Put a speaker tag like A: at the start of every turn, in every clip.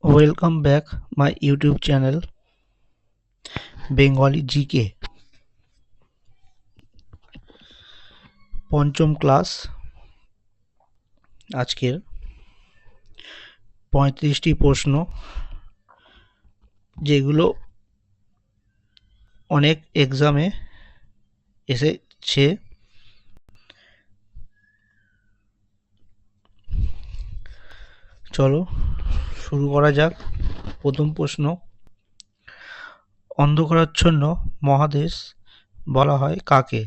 A: Welcome back my YouTube channel Bengali GK পঞ্চম class আজকের ৩৫টি প্রশ্ন যেগুলো অনেক এক্সামে এসেছে। চলো শুরু করা যাক। প্রথম প্রশ্ন, অন্ধকারাচ্ছন্ন মহাদেশ বলা হয় কাকে?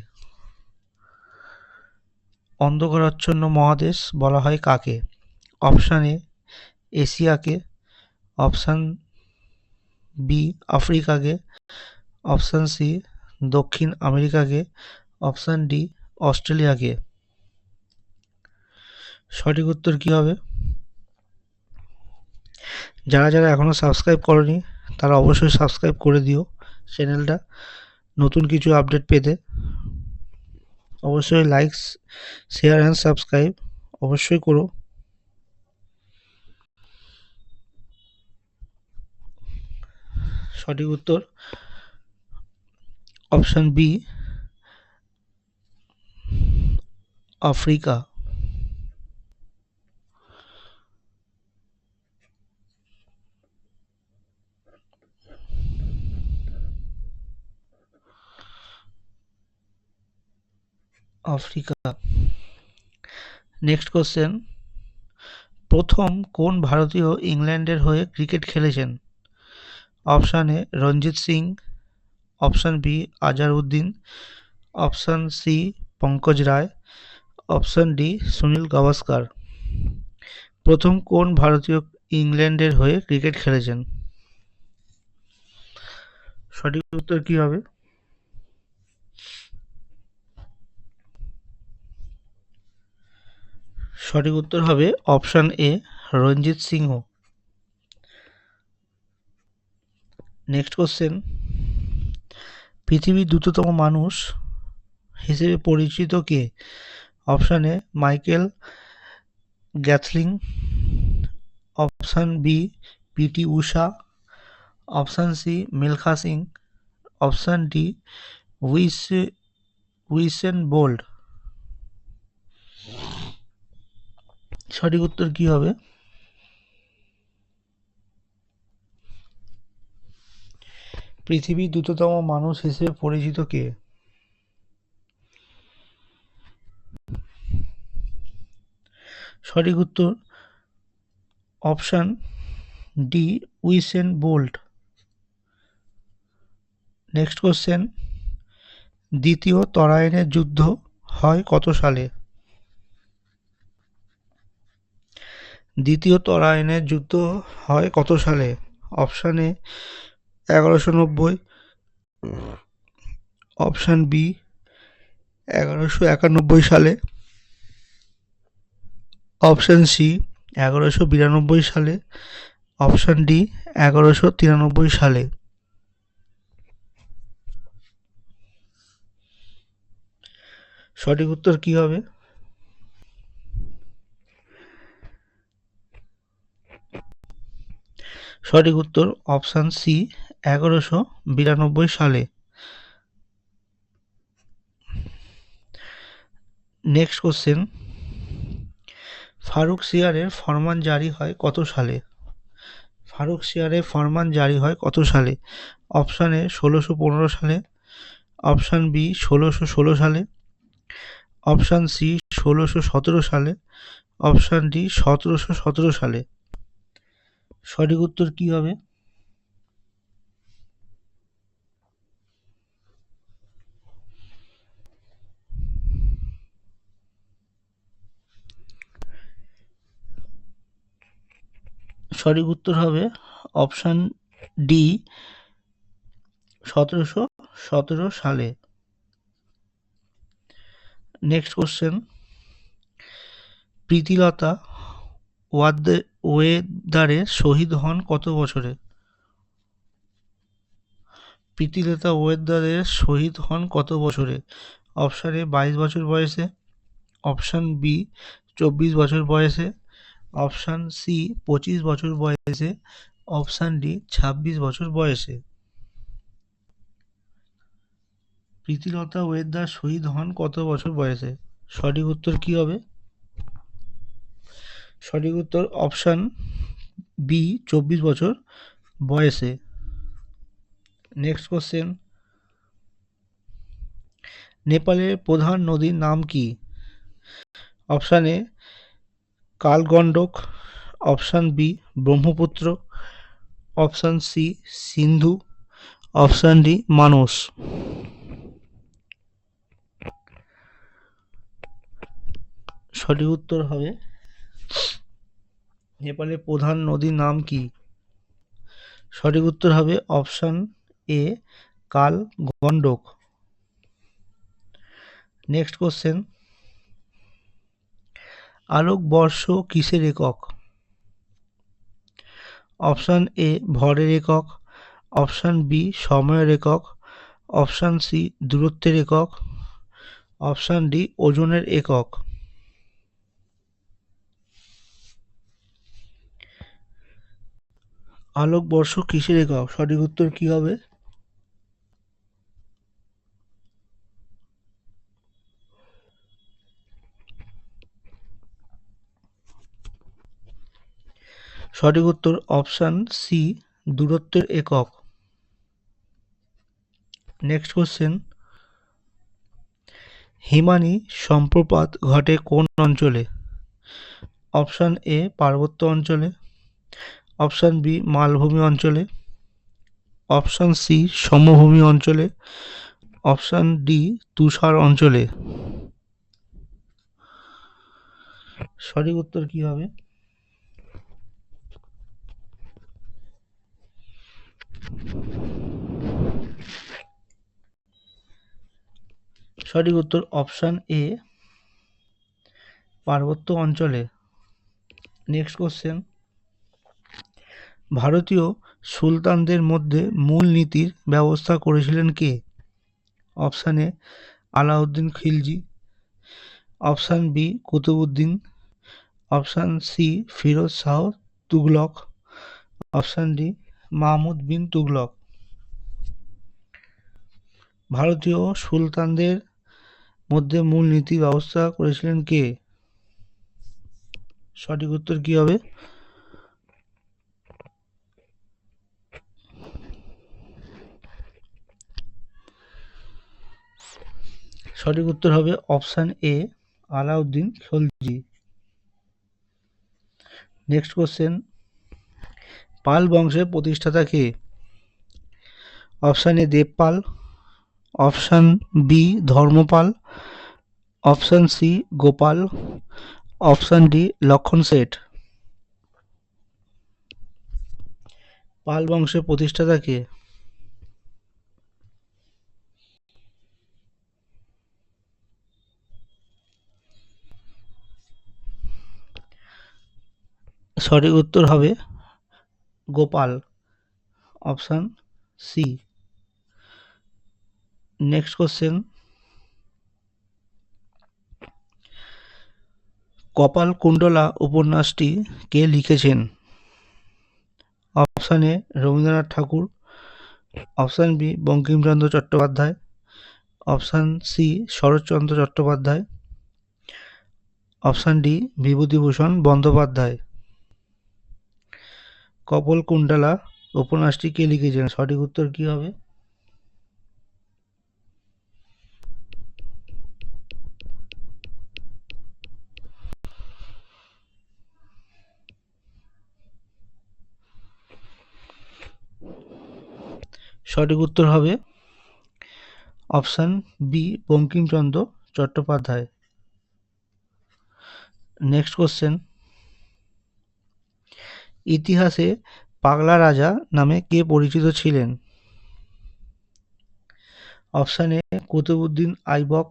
A: অন্ধকারাচ্ছন্ন মহাদেশ বলা হয় কাকে? অপশান এ এশিয়াকে, অপশান বি আফ্রিকাকে, অপশান সি দক্ষিণ আমেরিকাকে, অপশান ডি অস্ট্রেলিয়াকে। সঠিক উত্তর কী হবে? যারা যারা এখনও সাবস্ক্রাইব করনি তারা অবশ্যই সাবস্ক্রাইব করে দিও চ্যানেলটা, নতুন কিছু আপডেট পেতে। অবশ্যই লাইক, শেয়ার অ্যান্ড সাবস্ক্রাইব অবশ্যই করো। সঠিক উত্তর option B Africa. Africa. Next question, প্রথম কোন ভারতীয় ইংল্যান্ডের হয়ে ক্রিকেট খেলেছেন? Option A Ranjit Singh, option B Azharuddin, option C Pankaj Roy, option D Sunil Gavaskar. প্রথম কোন ভারতীয় ইংল্যান্ডের হয়ে ক্রিকেট খেলেছেন? সঠিক উত্তর কী হবে? সঠিক উত্তর হবে option A Ranjit Singh. Next question, পৃথিবীর দ্রুততম মানুষ হিসেবে পরিচিত কে? Option A Michael Gatling, option B PT Usha, option C Milkha Singh, option D Usain Bolt. সঠিক উত্তর কী হবে? পৃথিবীর দ্রুততম মানুষ হিসেবে পরিচিত কে? সঠিক উত্তর option D Usain Bolt. Next question, দ্বিতীয় তরাইনের যুদ্ধ হয় কত সালে? দ্বিতীয় তরাইনের যুদ্ধ হয় কত সালে? অপশান এ 1190, অপশান বি 1191 সালে, অপশান সি 1192 সালে, অপশান ডি 1193 সালে। সঠিক উত্তর কী হবে? সঠিক উত্তর অপশান সি 1192 সালে। নেক্সট কোশ্চেন, ফারুক সিয়ারের ফরমান জারি হয় কত সালে? ফারুক সিয়ারের ফরমান জারি হয় কত সালে? অপশান এ 1615 সালে, অপশান বি 1616 সালে, অপশান সি 1617 সালে, অপশান ডি 1717 সালে। সঠিক উত্তর কী হবে? সঠিক উত্তর হবে অপশান ডি 1717 সালে। নেক্সট কোশ্চেন, প্রীতিলতা ওয়েদারে শহীদ হন কত বছরে? প্রীতিলতা ওয়েদারে শহীদ হন কত বছরে? অপশান এ 22 বছর বয়সে, অপশান বি 24 বছর বয়সে, অপশান সি 25 বছর বয়সে, অপশান ডি 26 বছর বয়সে। প্রীতিলতা ওয়েদার শহীদ হন কত বছর বয়সে? সঠিক উত্তর কি হবে? সঠিক উত্তর অপশান বি 24 বছর বয়সে। নেক্সট কোশ্চেন, নেপালের প্রধান নদীর নাম কি? Option A Kalgandak, option B Brahmaputra, option C Sindhu, option D Manas. সঠিক উত্তর হবে, নেপালের প্রধান নদীর নাম কি? সঠিক উত্তর হবে অপশান এ কালগন্ডক। নেক্সট কোশ্চেন, আলোকবর্ষ কিসের একক? অপশান এ ভরের একক, অপশান বি সময়ের একক, অপশান সি দূরত্বের একক, অপশান ডি ওজনের একক। আলোকবর্ষ কিসের একক? সঠিক উত্তর কি হবে? সঠিক উত্তর অপশান সি দূরত্বের একক। নেক্সট কোশ্চেন, হিমানি সম্প্রপাত ঘটে কোন অঞ্চলে? অপশান এ পার্বত্য অঞ্চলে, অপশান বি মালভূমি অঞ্চলে, অপশান সি সমভূমি অঞ্চলে, অপশান ডি তুষার অঞ্চলে। সঠিক উত্তর কি হবে? সঠিক উত্তর অপশান এ পার্বত্য অঞ্চলে। নেক্সট কোশ্চেন, ভারতীয় সুলতানদের মধ্যে মূল নীতির ব্যবস্থা করেছিলেন কে? Option A Alauddin Khilji, option B Qutubuddin, option C Firoz Shah Tughlaq, option D Mahmud bin Tughlaq. ভারতীয় সুলতানদের মধ্যে মূল নীতি ব্যবস্থা করেছিলেন কে? সঠিক উত্তর কি হবে? সঠিক উত্তর হবে option A Alauddin Khalji. Next question, Pala বংশের প্রতিষ্ঠাতা কে? Option A Devapala, option B Dharmapala, option C Gopala, option D Lakshman Seth. Pala বংশের প্রতিষ্ঠাতা কে? সঠিক উত্তর হবে Gopala, option C. Next question, Kapalkundala উপন্যাসটি কে লিখেছেন? Option A Rabindranath Thakur, option B Bankimchandra Chattopadhyay, option C Saratchandra Chattopadhyay, option D Bibhutibhushan Bandyopadhyay. Kapalkundala উপন্যাসটি কে লিখেছেন? সঠিক উত্তর কি হবে? সঠিক উত্তর হবে option B Bankimchandra Chattopadhyay. Next question, ইতিহাসে পাগলা রাজা নামে কে পরিচিত ছিলেন? Option A Qutubuddin Aibak,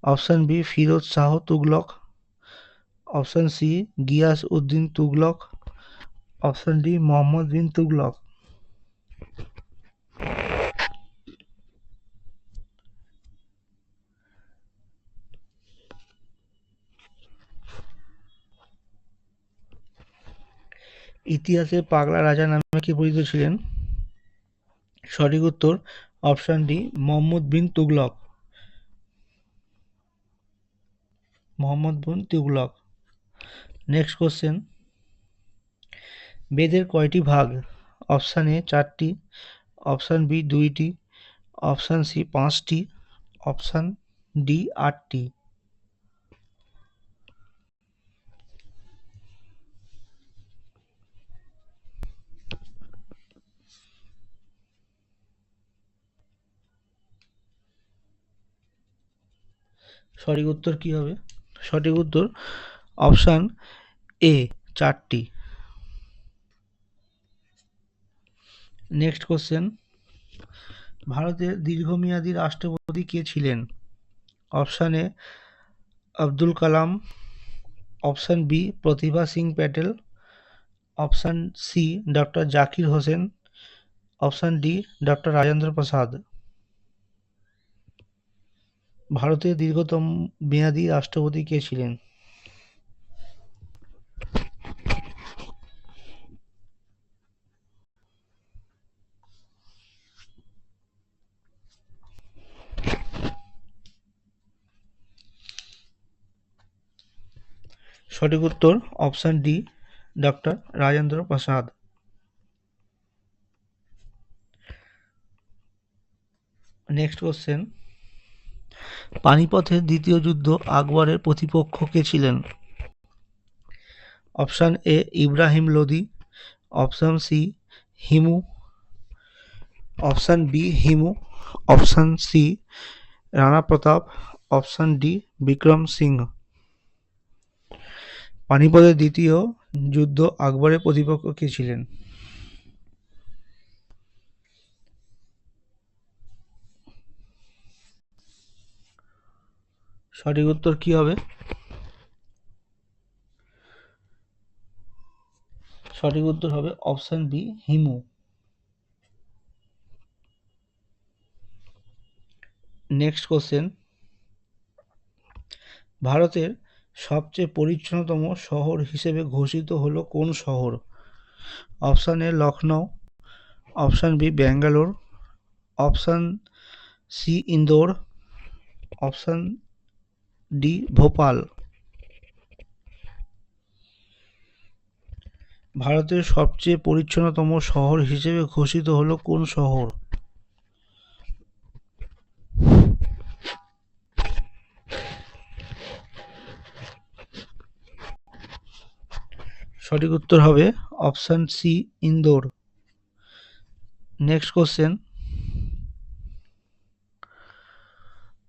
A: option B Firoz Shah Tughlaq, option C Ghiyas uddin Tughlaq, option D Mohammad bin Tughlaq. ইতিহাসে পাগলা রাজা নামে কে পরিচিত ছিলেন? সঠিক উত্তর option D Mohammad bin Tughlaq. Mohammad bin Tughlaq. Next question, বেদের কয়টি ভাগ? অপশান এ 4টি, অপশান বি 2টি, অপশান সি 5টি, অপশান ডি 8টি। সঠিক উত্তর কি হবে? সঠিক উত্তর অপশান এ 4টি। নেক্সট কোশ্চেন, ভারতের দীর্ঘমেয়াদী রাষ্ট্রপতি কে ছিলেন? Option A Abdul Kalam, option B Pratibha Singh Patel, option C doctor Zakir Hussain, option D doctor Rajendra Prasad. ভারতের দীর্ঘতম মেয়াদী রাষ্ট্রপতি কে ছিলেন? সঠিক উত্তর option D doctor Rajendra Prasad. Next question, পানিপথের দ্বিতীয় যুদ্ধ আকবরের প্রতিপক্ষ কে ছিলেন? Option A Ibrahim Lodi, option C Himu, option B Himu, option C Rana Pratap, option D Bikram Singha. পানিপথের দ্বিতীয় যুদ্ধ আকবরের প্রতিপক্ষ কে ছিলেন? সঠিক উত্তর কি হবে? সঠিক উত্তর হবে option B Himu. Next question, ভারতের সবচেয়ে পরিচ্ছন্নতম শহর হিসেবে ঘোষিত হলো কোন শহর? Option A Lucknow, option B Bangalore, option C Indore, option D Bhopal. ভারতের সবচেয়ে পরিচ্ছন্নতম শহর হিসেবে ঘোষিত হলো কোন শহর? সঠিক উত্তর হবে option C Indore. Next question,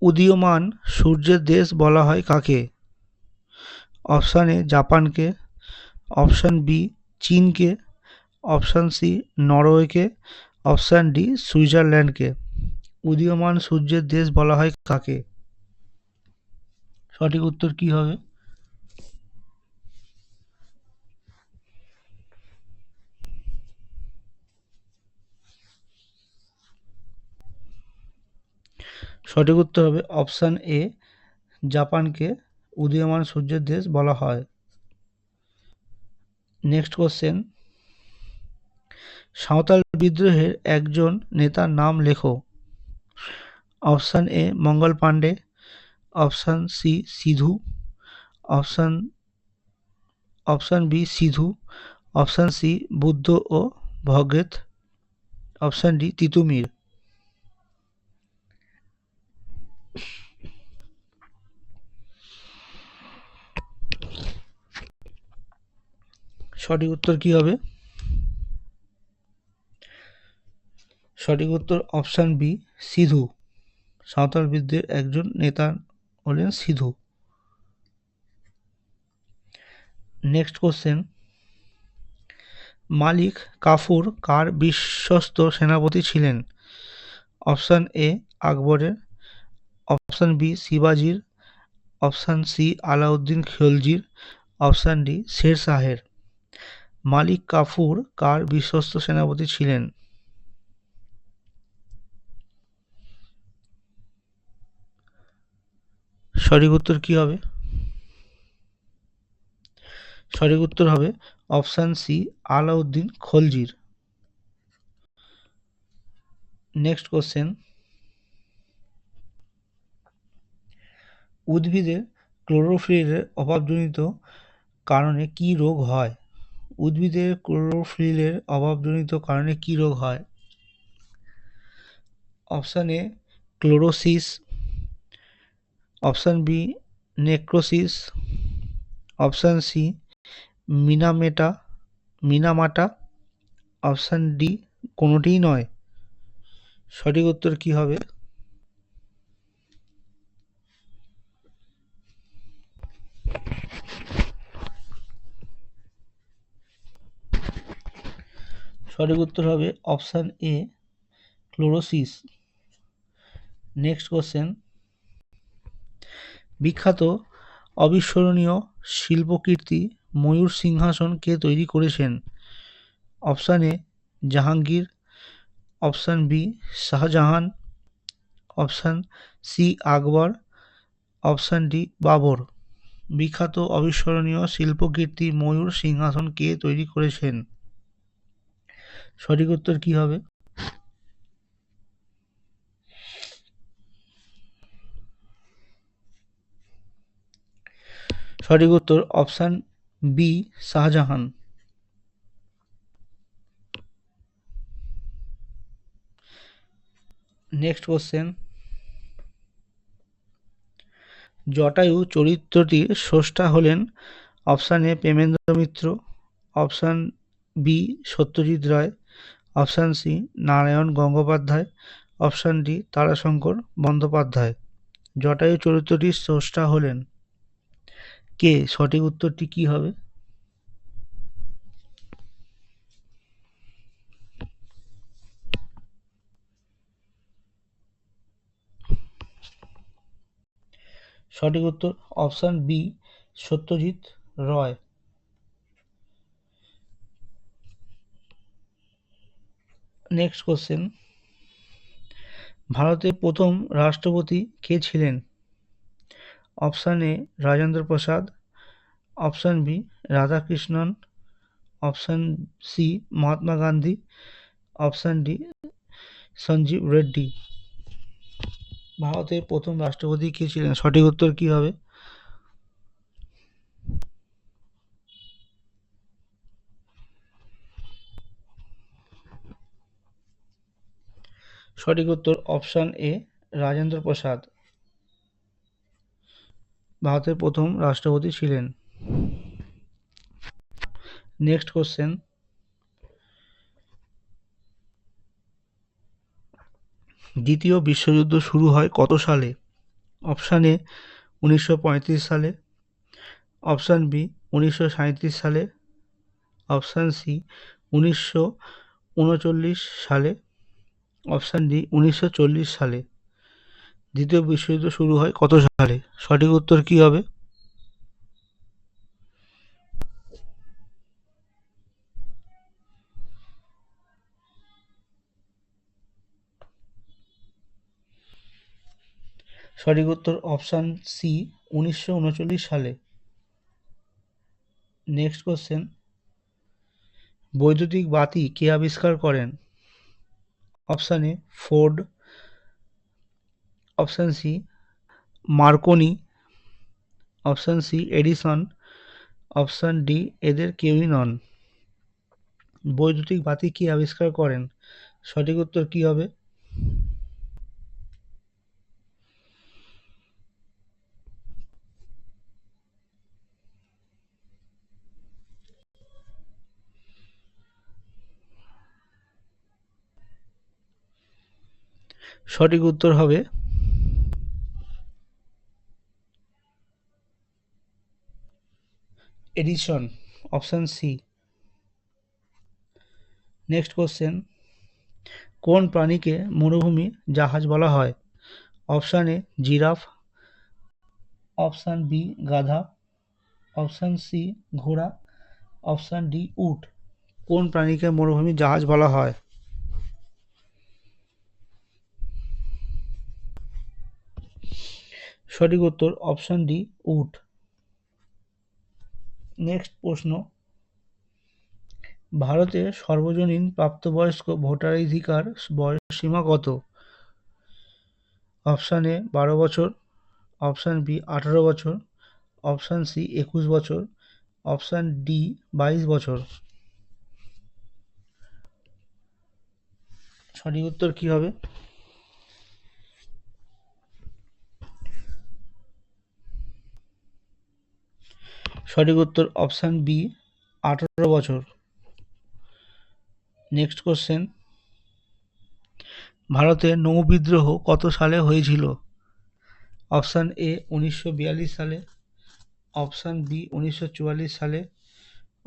A: উদীয়মান সূর্যের দেশ বলা হয় কাকে? অপশান এ জাপানকে, অপশান বি চীনকে, অপশান সি নরওয়েকে, অপশান ডি সুইজারল্যান্ডকে। উদীয়মান সূর্যের দেশ বলা হয় কাকে? সঠিক উত্তর কি হবে? সঠিক উত্তর হবে অপশান এ জাপানকে উদীয়মান সূর্যের দেশ বলা হয়। নেক্সট কোশ্চেন, সাঁওতাল বিদ্রোহের একজন নেতার নাম লেখো। Option A Mangal Pandey, option C Sidhu, option option B Sidhu, option C Budhu Bhagat, option D Titumir. সঠিক উত্তর কি হবে? সঠিক উত্তর অপশান বি সিধু। সাঁওতাল বিদ্রোহের একজন নেতা হলেন সিধু। নেক্সট কোশ্চেন, মালিক কাফুর কার বিশ্বস্ত সেনাপতি ছিলেন? অপশান এ আকবরের, অপশান বি শিবাজির, অপশান সি আলাউদ্দিন খিলজির, অপশান ডি শের শাহের। মালিক কাফুর কার বিশ্বস্ত সেনাপতি ছিলেন? সঠিক উত্তর কি হবে? সঠিক উত্তর হবে অপশান সি, আলাউদ্দিন খলজির। নেক্সট কোশ্চেন, উদ্ভিদের ক্লোরোফিলের অভাবজনিত কারণে কি রোগ হয়? উদ্ভিদের ক্লোরোফিলের অভাবজনিত কারণে কি রোগ হয়? Option A chlorosis, option B necrosis, option C Minamata, option D কোনোটিই নয়। সঠিক উত্তর কি হবে? সঠিক উত্তর হবে option A chlorosis. Next question, বিখ্যাত অবিস্মরণীয় শিল্পকীর্তি ময়ূর সিংহাসন কে তৈরি করেছেন? Option A Jahangir, option B Shahjahan, option C Akbar, option D Babur. বিখ্যাত অবিস্মরণীয় শিল্পকীর্তি ময়ূর সিংহাসন কে তৈরি করেছেন? সঠিক উত্তর কি হবে? সঠিক উত্তর option B Shahjahan. Next question, Jatayu চরিত্রটির স্রষ্টা হলেন? Option A Premendra Mitra, option B Satyajit Ray, option C Narayan Gangopadhyay, option D Tarashankar Bandyopadhyay. Jatayu চরিত্রটির স্রষ্টা হলেন কে? সঠিক উত্তরটি কি হবে? সঠিক উত্তর option B Satyajit Ray. Next question, ভারতের প্রথম রাষ্ট্রপতি কে ছিলেন? Option A Rajendra Prasad, option B Radhakrishnan, option C Mahatma Gandhi, option D Sanjiva Reddy. ভারতের প্রথম রাষ্ট্রপতি কে ছিলেন? সঠিক উত্তর কি হবে? সঠিক উত্তর অপশান এ রাজেন্দ্র প্রসাদ ভারতের প্রথম রাষ্ট্রপতি ছিলেন। নেক্সট কোশ্চেন, দ্বিতীয় বিশ্বযুদ্ধ শুরু হয় কত সালে? অপশান এ 1935 সালে, অপশান বি 1937 সালে, অপশান সি 1939 সালে, অপশান ডি 1940 সালে। দ্বিতীয় বিশ্বযুদ্ধ শুরু হয় কত সালে? সঠিক উত্তর কি হবে? সঠিক উত্তর অপশান সি 1939 সালে। নেক্সট কোশ্চেন, বৈদ্যুতিক বাতি কে আবিষ্কার করেন? Option A Ford, option C Marconi, option C Edison, option D এদের কেউই নন। বৈদ্যুতিক বাতি কে আবিষ্কার করেন? সঠিক উত্তর কি হবে? সঠিক উত্তর হবে Edison, option C. Next question, কোন প্রাণীকে মরুভূমি জাহাজ বলা হয়? Option A giraffe, option B গাধা, অপশান সি ঘোড়া, অপশান ডি উট। কোন প্রাণীকে মরুভূমি জাহাজ বলা হয়? সঠিক উত্তর অপশান ডি উট। নেক্সট প্রশ্ন, ভারতে সর্বজনীন প্রাপ্তবয়স্ক ভোটাধিকার বয়স সীমা কত? অপশান এ 12 বছর, অপশান বি 18 বছর, অপশান সি 21 বছর, অপশান ডি 22 বছর। সঠিক উত্তর কি হবে? সঠিক উত্তর অপশান বি 18 বছর। নেক্সট কোশ্চেন, ভারতে নৌ বিদ্রোহ কত সালে হয়েছিল? অপশান এ 1942 সালে, অপশান বি 1944 সালে,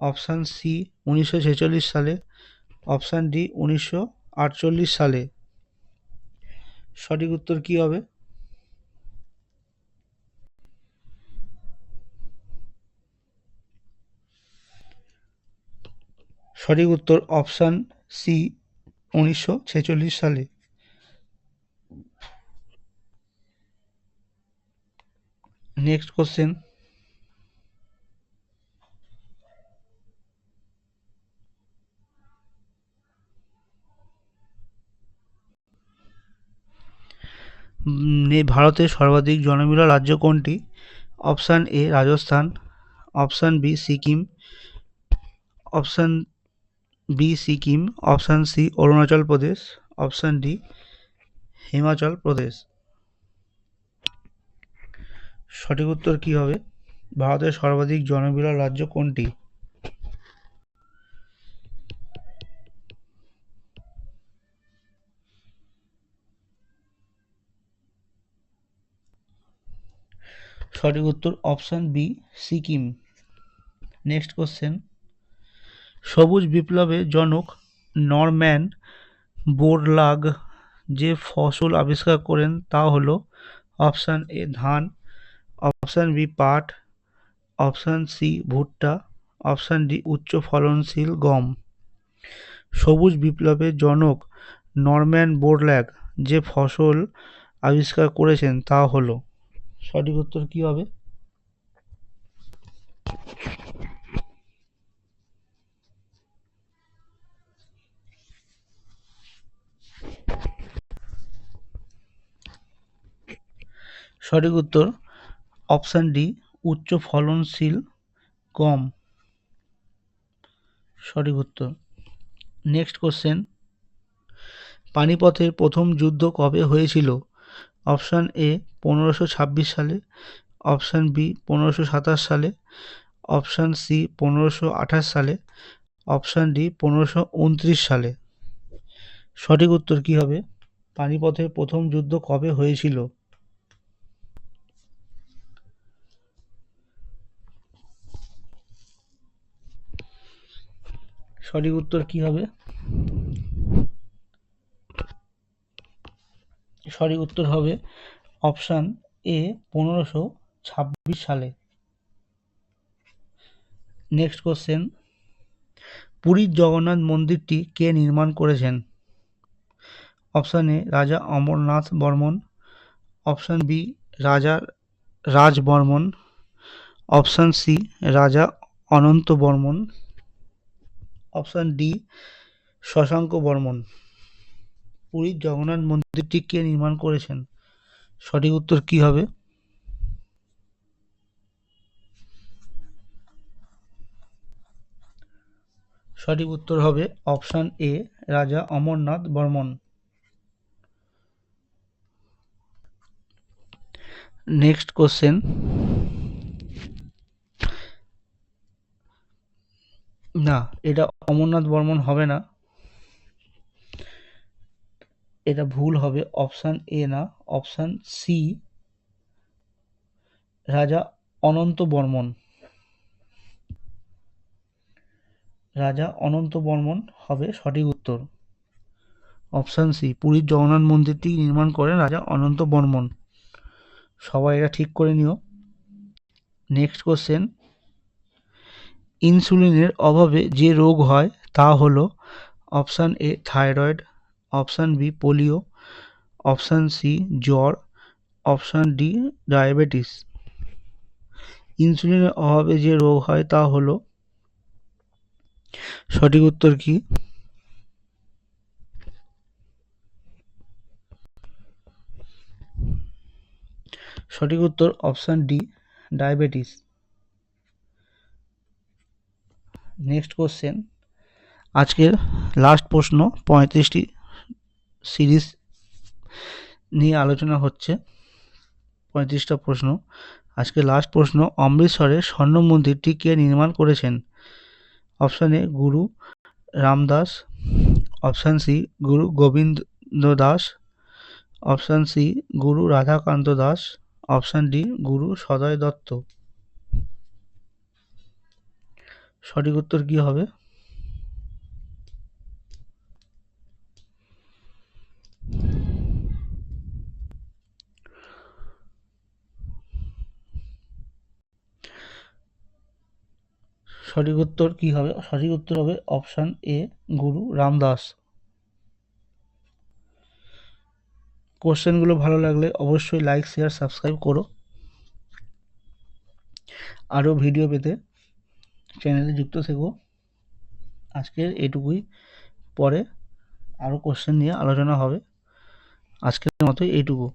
A: অপশান সি 1946 সালে, অপশান ডি 1948 সালে। সঠিক উত্তর কি হবে? সঠিক উত্তর অপশান সি 1946 সালে। নেক্সট কোশ্চেন, ভারতের সর্বাধিক জনবহুল রাজ্য কোনটি? Option A Rajasthan, option B Sikkim, option B Sikkim, option C Arunachal Pradesh, option D Himachal Pradesh. সঠিক উত্তর কি হবে? ভারতের সর্বাধিক জনবহুল রাজ্য কোনটি? সঠিক উত্তর option B Sikkim. Next question, সবুজ বিপ্লবের জনক নরম্যান বোরলাগ যে ফসল আবিষ্কার করেন তা হলো অপশান এ ধান, অপশান বি পাট, অপশান সি ভুট্টা, অপশান ডি উচ্চ ফলনশীল গম। সবুজ বিপ্লবের জনক নরম্যান বোরল্যাগ যে ফসল আবিষ্কার করেছেন তা হলো, সঠিক উত্তর কি হবে? সঠিক উত্তর অপশান ডি উচ্চ ফলনশীল গম। সঠিক উত্তর। নেক্সট কোশ্চেন, পানিপথের প্রথম যুদ্ধ কবে হয়েছিল? অপশান এ 1526 সালে, অপশান বি 1527 সালে, অপশান সি 1528 সালে, অপশান ডি 1529 সালে। সঠিক উত্তর কি হবে? পানিপথের প্রথম যুদ্ধ কবে হয়েছিল? সঠিক উত্তর কি হবে? সঠিক উত্তর হবে অপশান এ 1526 সালে। নেক্সট কোশ্চেন, পুরীর জগন্নাথ মন্দিরটি কে নির্মাণ করেছেন? অপশান এ রাজা অমরনাথ বর্মন, অপশান বি রাজা রাজ বর্মন, অপশান সি রাজা অনন্ত বর্মন, অপশান ডি শশাঙ্ক বর্মন। পুরীর জগন্নাথ মন্দিরটি কে নির্মাণ করেছেন? সঠিক উত্তর কি হবে? সঠিক উত্তর হবে অপশান এ রাজা অমরনাথ বর্মন। নেক্সট কোশ্চেন, না এটা অমরনাথ বর্মন হবে না, এটা ভুল হবে, অপশান এ না, অপশান সি রাজা অনন্ত বর্মন। রাজা অনন্ত বর্মন হবে সঠিক উত্তর। অপশান সি পুরীর জগন্নাথ মন্দিরটি নির্মাণ করেন রাজা অনন্ত বর্মন। সবাই এটা ঠিক করে নিও। নেক্সট কোশ্চেন, ইনসুলিনের অভাবে যে রোগ হয় তা হলো option A thyroid, option B polio, option C জ্বর, অপশান ডি ডায়াবেটিস। ইনসুলিনের অভাবে যে রোগ হয় তা হলো, সঠিক উত্তর কি? সঠিক উত্তর option D, diabetes. Next question, আজকের লাস্ট প্রশ্ন, 35টি সিরিজ নিয়ে আলোচনা হচ্ছে, 35টা প্রশ্ন। আজকে লাস্ট প্রশ্ন, অমৃতসরের স্বর্ণ মন্দিরটি কে নির্মাণ করেছেন? অপশান এ গুরু Ramdas, option C Guru Gobind Das, option C গুরু রাধাকান্ত দাস, অপশান ডি গুরু সদয় দত্ত। সঠিক উত্তর কি হবে? সঠিক উত্তর কি হবে? সঠিক উত্তর হবে অপশান এ গুরু রামদাস। কোশ্চেনগুলো ভালো লাগলে অবশ্যই লাইক, শেয়ার, সাবস্ক্রাইব করো। আরও ভিডিও পেতে চ্যানেলে যুক্ত থেকো। আজকের এটুকুই, পরে আরও কোশ্চেন নিয়ে আলোচনা হবে। আজকের মতো এইটুকু।